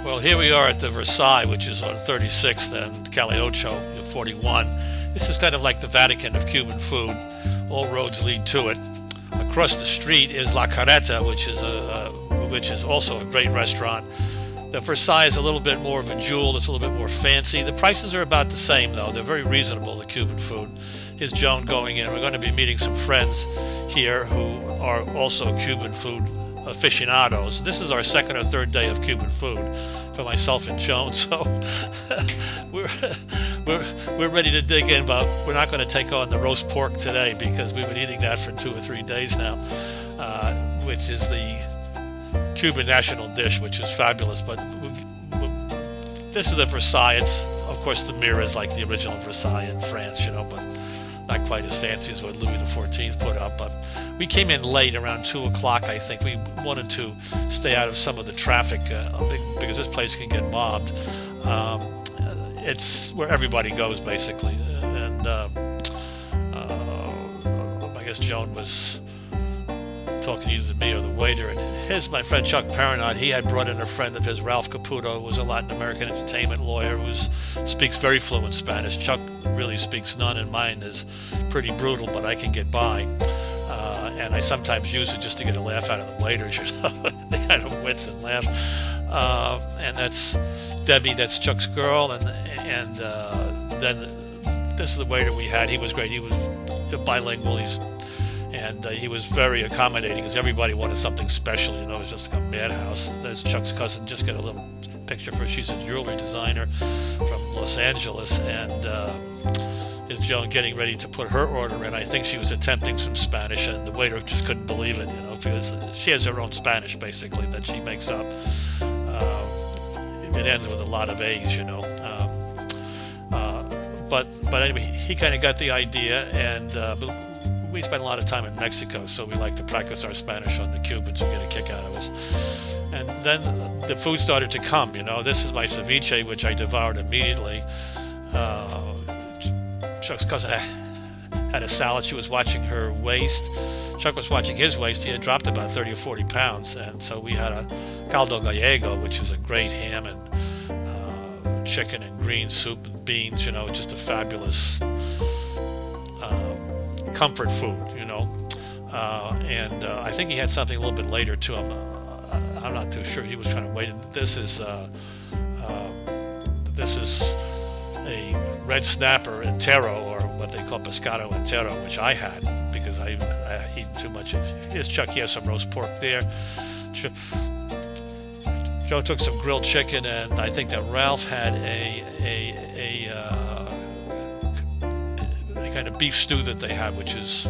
Well, here we are at the Versailles, which is on 36th and Calle Ocho, 41. This is kind of like the Vatican of Cuban food. All roads lead to it. Across the street is La Carreta, which is also a great restaurant. The Versailles is a little bit more of a jewel. It's a little bit more fancy. The prices are about the same, though. They're very reasonable, the Cuban food. Here's Joan going in. We're going to be meeting some friends here who are also Cuban food aficionados. This is our second or third day of Cuban food for myself and Joan, so we're ready to dig in, but we're not going to take on the roast pork today because we've been eating that for 2 or 3 days now, which is the Cuban national dish, which is fabulous. But this is the Versailles. It's, of course, the mirror is like the original Versailles in France, you know, but not quite as fancy as what Louis XIV put up. But we came in late, around 2 o'clock, I think. We wanted to stay out of some of the traffic because this place can get mobbed. It's where everybody goes, basically. And I guess Joan was talking either to me or the waiter. And my friend Chuck Paranot, he had brought in a friend of his, Ralph Caputo, who was a Latin American entertainment lawyer who speaks very fluent Spanish. Chuck really speaks none, and mine is pretty brutal, but I can get by. And I sometimes use it just to get a laugh out of the waiters, you know. They kind of wince and laugh. And that's Debbie, that's Chuck's girl, and then this is the waiter we had. He was great. He was bilingual. He was very accommodating because everybody wanted something special, you know. It was just like a madhouse. There's Chuck's cousin. Just got a little picture for her. She's a jewelry designer from Los Angeles, and is Joan getting ready to put her order in. I think she was attempting some Spanish, and the waiter just couldn't believe it, you know, because she has her own Spanish, basically, that she makes up. It ends with a lot of A's, you know. But anyway, he kind of got the idea, and we spent a lot of time in Mexico, so we like to practice our Spanish on the Cubans who get a kick out of us. And then the food started to come, you know. This is my ceviche, which I devoured immediately. Chuck's cousin had a salad. She was watching her waist. Chuck was watching his waist. He had dropped about 30 or 40 pounds, and so we had a caldo gallego, which is a great ham and chicken and green soup and beans, you know, just a fabulous comfort food, you know. I think he had something a little bit later too. I'm not too sure. He was trying to wait. This is a red snapper entero, or what they call pescado entero, which I had because I eat too much. Here's Chuck. He has some roast pork there. Joe took some grilled chicken, and I think that Ralph had a kind of beef stew that they have, which is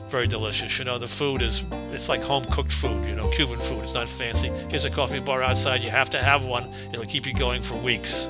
very delicious. You know, the food it's like home cooked food, you know, Cuban food. It's not fancy. Here's a coffee bar outside. You have to have one. It'll keep you going for weeks.